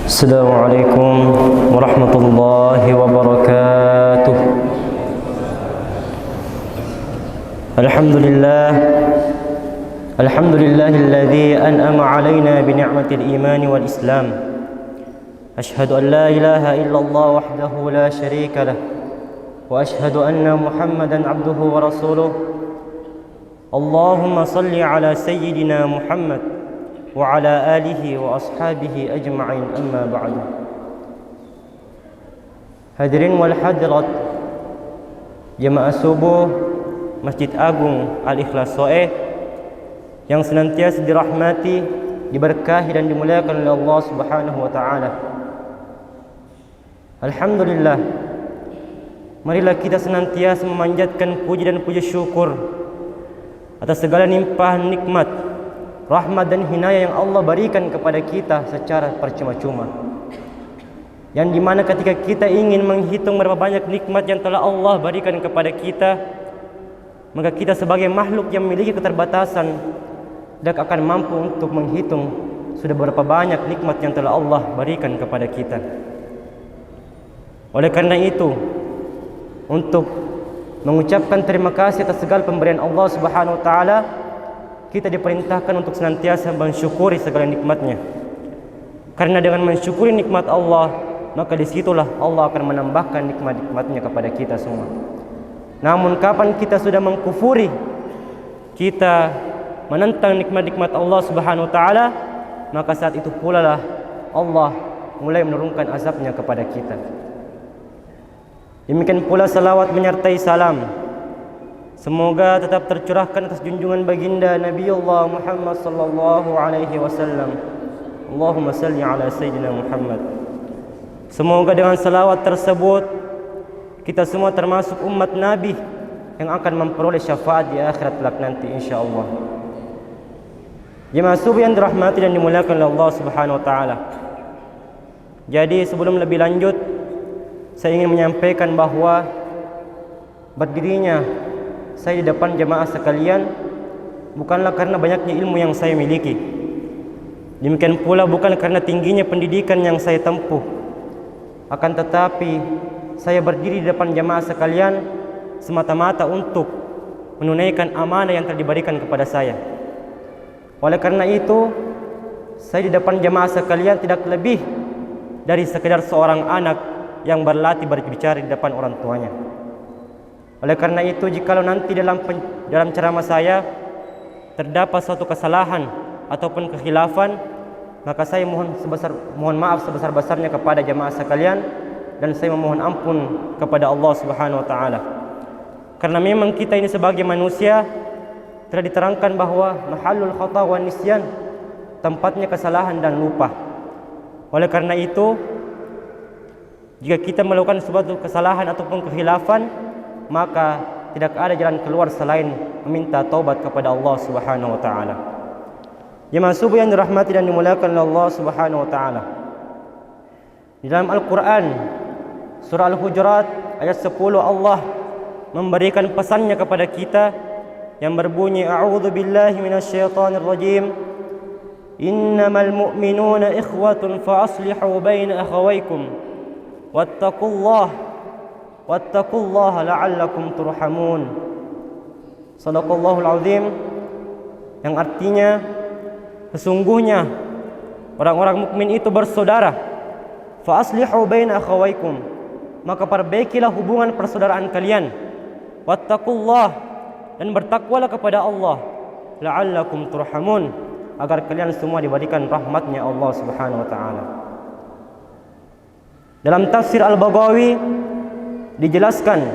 Assalamualaikum warahmatullahi wabarakatuh. Alhamdulillahilladzi an'ama 'alaina bi ni'matil iman wal islam. Ashhadu an la ilaha illallah wahdahu la syarika lah wa ashhadu anna Muhammadan 'abduhu wa rasuluh. Allahumma salli ala sayyidina Muhammad wa ala alihi wa ashabihi ajma'in, amma ba'du. Hadirin wal hadirat jemaah subuh Masjid Agung Al-Ikhlas Soeh yang senantiasa dirahmati, diberkahi dan dimuliakan oleh Allah Subhanahu wa taala. Alhamdulillah, marilah kita senantiasa memanjatkan puji dan puji syukur atas segala limpahan nikmat, rahmat dan hinayah yang Allah berikan kepada kita secara percuma-cuma. Yang dimana ketika kita ingin menghitung berapa banyak nikmat yang telah Allah berikan kepada kita, maka kita sebagai makhluk yang memiliki keterbatasan tidak akan mampu untuk menghitung sudah berapa banyak nikmat yang telah Allah berikan kepada kita. Oleh karena itu, untuk mengucapkan terima kasih atas segala pemberian Allah Subhanahu wa taala, kita diperintahkan untuk senantiasa mensyukuri segala nikmatnya. Karena dengan mensyukuri nikmat Allah, maka disitulah Allah akan menambahkan nikmat-nikmatnya kepada kita semua. Namun kapan kita sudah mengkufuri, kita menentang nikmat-nikmat Allah Subhanahu wa taala, maka saat itu pula lah Allah mulai menurunkan azabnya kepada kita. Demikian pula salawat menyertai salam semoga tetap tercurahkan atas junjungan baginda Nabi Allah Muhammad sallallahu alaihi wasallam. Allahumma salli ala sayyidina Muhammad. Semoga dengan salawat tersebut kita semua termasuk umat Nabi yang akan memperoleh syafaat di akhirat kelak nanti insyaallah. Jemaah subuh yang dirahmati dan dimuliakan oleh Allah Subhanahu wa taala. Jadi sebelum lebih lanjut, saya ingin menyampaikan bahwa berdirinya saya di depan jemaah sekalian bukanlah karena banyaknya ilmu yang saya miliki. Demikian pula bukan karena tingginya pendidikan yang saya tempuh. Akan tetapi saya berdiri di depan jemaah sekalian semata-mata untuk menunaikan amanah yang telah diberikan kepada saya. Oleh karena itu, saya di depan jemaah sekalian tidak lebih dari sekedar seorang anak yang berlatih berbicara di depan orang tuanya. Oleh karena itu, jikalau nanti dalam ceramah saya terdapat suatu kesalahan ataupun kekhilafan, maka saya mohon maaf sebesar-besarnya kepada jemaah sekalian, dan saya memohon ampun kepada Allah Subhanahu wa taala. Karena memang kita ini sebagai manusia telah diterangkan bahwa mahallul khata wa nisyan, tempatnya kesalahan dan lupa. Oleh karena itu, jika kita melakukan suatu kesalahan ataupun kekhilafan, maka tidak ada jalan keluar selain meminta taubat kepada Allah Subhanahu wa taala. Jemaah subuh yang dirahmati dan dimuliakan oleh Allah Subhanahu wa taala. Di dalam Al-Qur'an surah Al-Hujurat ayat 10, Allah memberikan pesannya kepada kita yang berbunyi, a'udzu billahi minasyaitonir rajim. Innamal mu'minuna ikhwatun fa aslihu baina akhawaykum wattaqullaha la'allakum turhamun. Shadaqallahul azim, yang artinya sesungguhnya orang-orang mukmin itu bersaudara. Fa aslihu baina akhawaykum, maka perbaikilah hubungan persaudaraan kalian. Wattaqullah, dan bertakwalah kepada Allah. La'allakum turhamun, agar kalian semua diberikan rahmatnya Allah Subhanahu wa taala. Dalam tafsir Al-Baghawi dijelaskan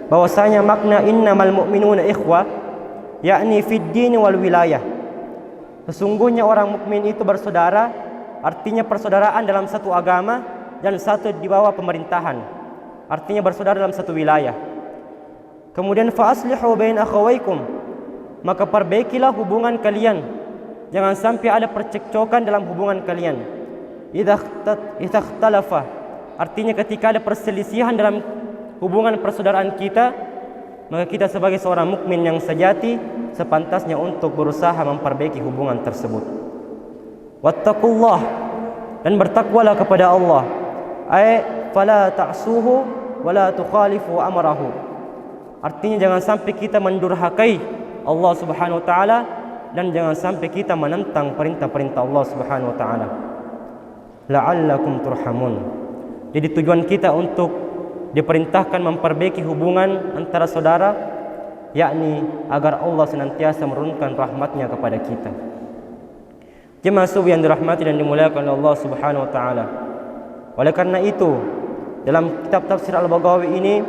bahwasanya makna innamal mu'minuna ikhwah yakni fid din wal wilayah. Sesungguhnya orang mukmin itu bersaudara, artinya persaudaraan dalam satu agama dan satu di bawah pemerintahan, artinya bersaudara dalam satu wilayah. Kemudian fa aslihu baina akhawaykum, maka perbaikilah hubungan kalian, jangan sampai ada percekcokan dalam hubungan kalian. Idza ikhtalafa, artinya ketika ada perselisihan dalam hubungan persaudaraan kita, maka kita sebagai seorang mukmin yang sejati sepantasnya untuk berusaha memperbaiki hubungan tersebut. Wattaqullah, dan bertakwalah kepada Allah. Ay fala ta'suhu wa la tukhalifu amrahu. Artinya jangan sampai kita mendurhakai Allah Subhanahu wa taala dan jangan sampai kita menentang perintah-perintah Allah Subhanahu wa taala. La'allakum turhamun. Jadi tujuan kita untuk diperintahkan memperbaiki hubungan antara saudara, yakni agar Allah senantiasa menurunkan rahmatnya kepada kita. Jemaah subuh yang dirahmati dan dimuliakan oleh Allah Subhanahu wa taala. Oleh karena itu, dalam kitab tafsir Al-Baghawi ini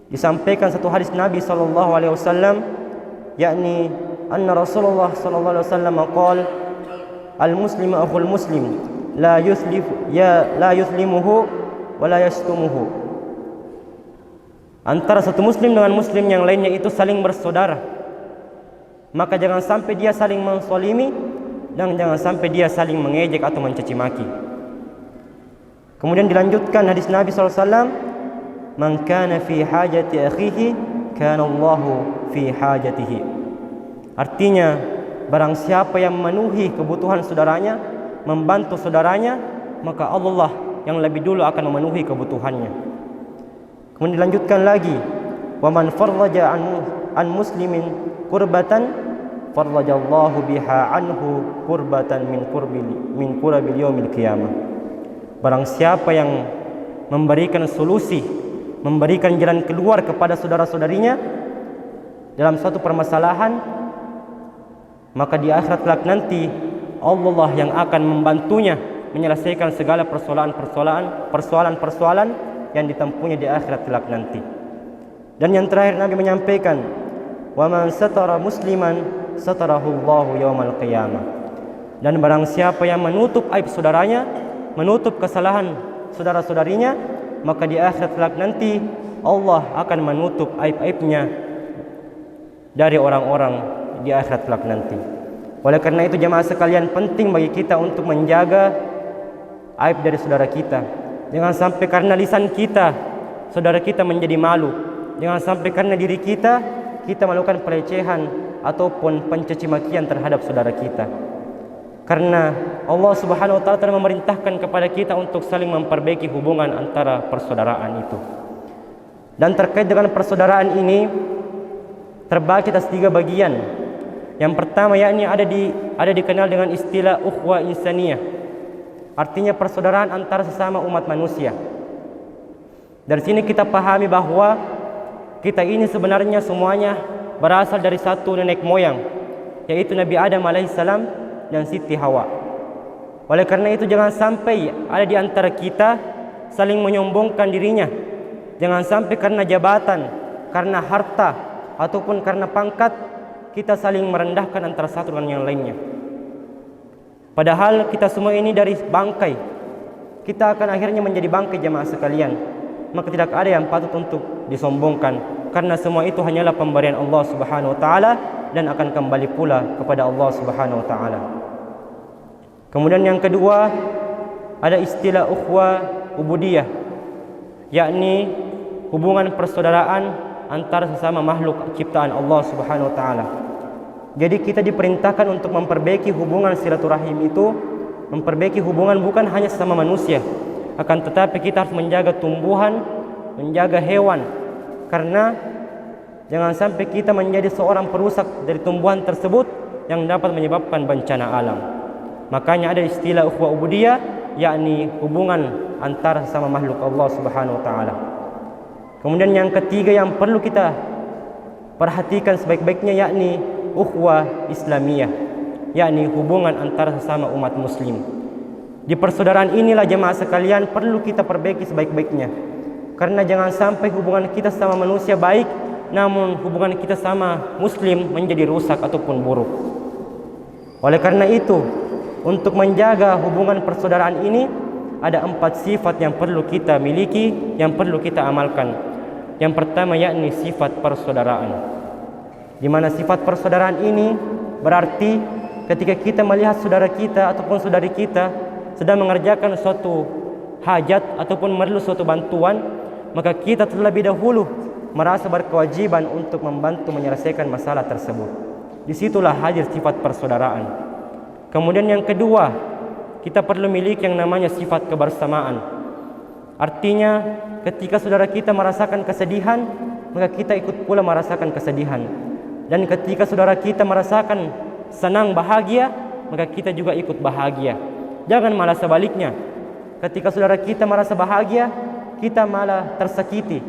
disampaikan satu hadis Nabi sallallahu alaihi wasallam, yakni anna Rasulullah sallallahu alaihi wasallam qala al-muslimu akhul muslim la yuslimuhu wa la yastumuhu. Antara satu muslim dengan muslim yang lainnya itu saling bersaudara, maka jangan sampai dia saling menzalimi dan jangan sampai dia saling mengejek atau mencaci maki. Kemudian dilanjutkan hadis Nabi SAW, man kana fi hajati akhihi kana Allahu fi hajatihi. Artinya, barang siapa yang memenuhi kebutuhan saudaranya, membantu saudaranya, maka Allah yang lebih dulu akan memenuhi kebutuhannya. Kemudian dilanjutkan lagi, wa man farraja an muslimin kurbatan farrajallahu biha anhu kurbatan min kurabil yaumil qiyamah. Barang siapa yang memberikan solusi, memberikan jalan keluar kepada saudara-saudarinya dalam suatu permasalahan, maka di akhirat kelak nanti Allah yang akan membantunya menyelesaikan segala persoalan-persoalan yang ditempuhnya di akhirat kelak nanti. Dan yang terakhir Nabi menyampaikan, wa man satara musliman satarahu Allahu yaumal qiyamah. Dan barang siapa yang menutup aib saudaranya, menutup kesalahan saudara-saudarinya, maka di akhirat kelak nanti Allah akan menutup aib-aibnya dari orang-orang di akhirat kelak nanti. Oleh karena itu jemaah sekalian, penting bagi kita untuk menjaga aib dari saudara kita. Jangan sampai karena lisan kita saudara kita menjadi malu. Jangan sampai karena diri kita melakukan pelecehan ataupun pencaci makian terhadap saudara kita. Karena Allah Subhanahu wa taala telah memerintahkan kepada kita untuk saling memperbaiki hubungan antara persaudaraan itu. Dan terkait dengan persaudaraan ini terbagi atas 3 bagian. Yang pertama yakni ada dikenal dengan istilah ukhuwah insaniyah. Artinya persaudaraan antara sesama umat manusia. Dari sini kita pahami bahwa kita ini sebenarnya semuanya berasal dari satu nenek moyang, yaitu Nabi Adam alaihissalam dan Siti Hawa. Oleh karena itu jangan sampai ada di antara kita saling menyombongkan dirinya. Jangan sampai karena jabatan, karena harta, ataupun karena pangkat kita saling merendahkan antara satu dengan yang lainnya. Padahal kita semua ini dari bangkai. Kita akan akhirnya menjadi bangkai jemaah sekalian. Maka tidak ada yang patut untuk disombongkan, karena semua itu hanyalah pemberian Allah Subhanahu wa taala dan akan kembali pula kepada Allah Subhanahu wa taala. Kemudian yang kedua ada istilah ukhuwah ubudiyah, yakni hubungan persaudaraan antara sesama makhluk ciptaan Allah Subhanahu wa taala. Jadi kita diperintahkan untuk memperbaiki hubungan silaturahim itu, memperbaiki hubungan bukan hanya sesama manusia, akan tetapi kita harus menjaga tumbuhan, menjaga hewan. Karena jangan sampai kita menjadi seorang perusak dari tumbuhan tersebut yang dapat menyebabkan bencana alam. Makanya ada istilah ukhuwah ubudiyah, yakni hubungan antara sesama makhluk Allah Subhanahu wa taala. Kemudian yang ketiga yang perlu kita perhatikan sebaik-baiknya yakni ukhuwah islamiyah, yakni hubungan antara sesama umat muslim. Di persaudaraan inilah jemaah sekalian perlu kita perbaiki sebaik-baiknya. Karena jangan sampai hubungan kita sama manusia baik, namun hubungan kita sama muslim menjadi rusak ataupun buruk. Oleh karena itu, untuk menjaga hubungan persaudaraan ini ada 4 sifat yang perlu kita miliki, yang perlu kita amalkan. Yang pertama yakni sifat persaudaraan. Di mana sifat persaudaraan ini berarti ketika kita melihat saudara kita ataupun saudari kita sedang mengerjakan suatu hajat ataupun perlu suatu bantuan, maka kita terlebih dahulu merasa berkewajiban untuk membantu menyelesaikan masalah tersebut. Disitulah hadir sifat persaudaraan. Kemudian yang kedua, kita perlu miliki yang namanya sifat kebersamaan. Artinya ketika saudara kita merasakan kesedihan, maka kita ikut pula merasakan kesedihan. Dan ketika saudara kita merasakan senang bahagia, maka kita juga ikut bahagia. Jangan malah sebaliknya. Ketika saudara kita merasa bahagia, kita malah tersakiti.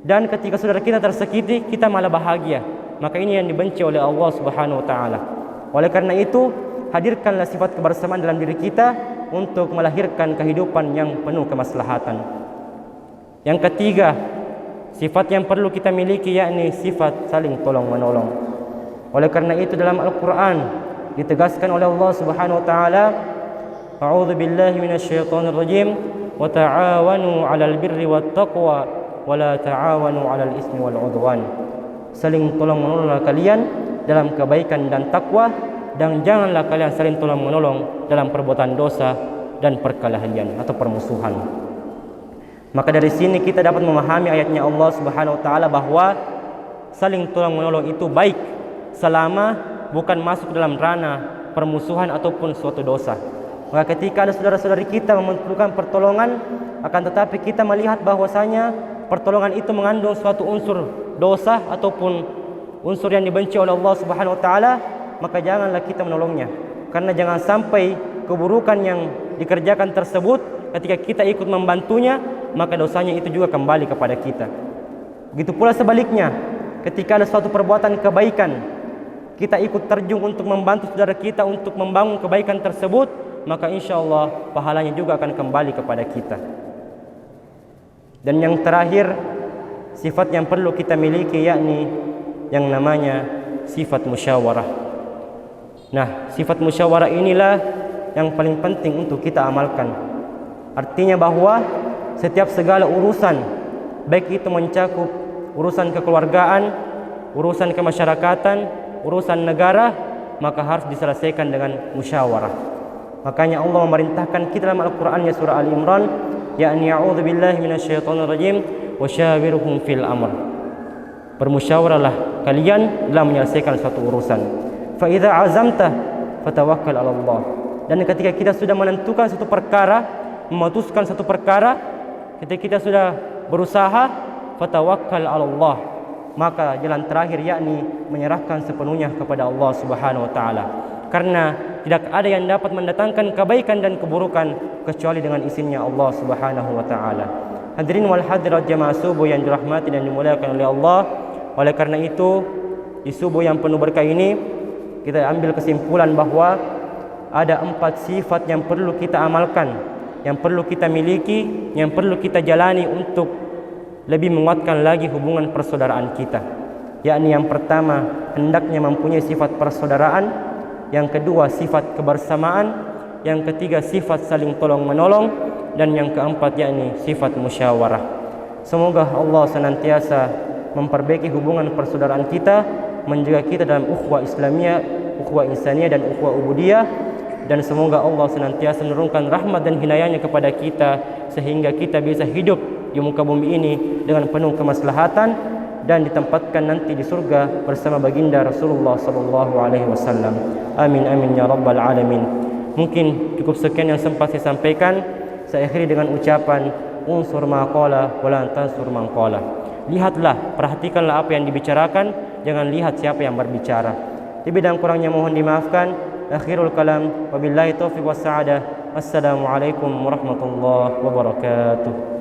Dan ketika saudara kita tersakiti, kita malah bahagia. Maka ini yang dibenci oleh Allah Subhanahu wa taala. Oleh karena itu, hadirkanlah sifat kebersamaan dalam diri kita untuk melahirkan kehidupan yang penuh kemaslahatan. Yang ketiga, sifat yang perlu kita miliki yakni sifat saling tolong menolong. Oleh karena itu dalam Al-Quran ditegaskan oleh Allah Subhanahu wa taala, A'udzu billahi minasyaitonir rajim, wa ta'awanu 'alal birri wat taqwa wa la ta'awanu 'alal ismi wal 'udwan. Saling tolong menolonglah kalian dalam kebaikan dan takwa, dan janganlah kalian saling tolong menolong dalam perbuatan dosa dan perkelahian atau permusuhan. Maka dari sini kita dapat memahami ayatnya Allah Subhanahu wa taala bahwa saling tolong menolong itu baik selama bukan masuk dalam ranah permusuhan ataupun suatu dosa. Maka ketika ada saudara-saudari kita memerlukan pertolongan, akan tetapi kita melihat bahwasanya pertolongan itu mengandung suatu unsur dosa ataupun unsur yang dibenci oleh Allah Subhanahu wa taala, maka janganlah kita menolongnya. Karena jangan sampai keburukan yang dikerjakan tersebut ketika kita ikut membantunya, maka dosanya itu juga kembali kepada kita. Begitu pula sebaliknya, ketika ada suatu perbuatan kebaikan, kita ikut terjun untuk membantu saudara kita untuk membangun kebaikan tersebut, maka insya Allah pahalanya juga akan kembali kepada kita. Dan yang terakhir, sifat yang perlu kita miliki yakni yang namanya sifat musyawarah. Nah, sifat musyawarah inilah yang paling penting untuk kita amalkan. Artinya bahwa setiap segala urusan, baik itu mencakup urusan kekeluargaan, urusan kemasyarakatan, urusan negara, maka harus diselesaikan dengan musyawarah. Makanya Allah memerintahkan kita dalam Al-Qur'annya surah Al-Imran, yakni a'udzu billahi minasyaitonir rajim wa syawirhum fil amr. Bermusyawarahlah kalian dalam menyelesaikan suatu urusan. Fa idza azamta fatawakkal 'ala Allah. Dan ketika kita sudah menentukan satu perkara, memutuskan satu perkara, ketika kita sudah berusaha, fatawakkal 'ala Allah, maka jalan terakhir yakni menyerahkan sepenuhnya kepada Allah Subhanahu wa taala. Karena tidak ada yang dapat mendatangkan kebaikan dan keburukan kecuali dengan izinnya Allah Subhanahu wa taala. Hadirin wal hadirat jamaah subuh yang dirahmati dan dimuliakan oleh Allah. Oleh karena itu, di subuh yang penuh berkah ini kita ambil kesimpulan bahwa ada 4 sifat yang perlu kita amalkan, yang perlu kita miliki, yang perlu kita jalani untuk lebih menguatkan lagi hubungan persaudaraan kita. Yakni yang pertama, hendaknya mempunyai sifat persaudaraan. Yang kedua, sifat kebersamaan. Yang ketiga, sifat saling tolong menolong. Dan yang keempat, yakni sifat musyawarah. Semoga Allah senantiasa memperbaiki hubungan persaudaraan kita, menjaga kita dalam ukhuwah Islamiyah, ukhuwah insaniyah dan ukhuwah ubudiyah. Dan semoga Allah senantiasa menurunkan rahmat dan hinayahnya kepada kita, sehingga kita bisa hidup di muka bumi ini dengan penuh kemaslahatan dan ditempatkan nanti di surga bersama baginda Rasulullah sallallahu alaihi wasallam. Amin amin ya rabbal alamin. Mungkin cukup sekian yang sempat saya sampaikan. Saya akhiri dengan ucapan unsur ma qala wa la tansur man qala. Lihatlah, perhatikanlah apa yang dibicarakan, jangan lihat siapa yang berbicara. Di bidang kurangnya mohon dimaafkan. Akhirul kalam, wabillahi taufiq was sa'adah. Assalamualaikum warahmatullahi wabarakatuh.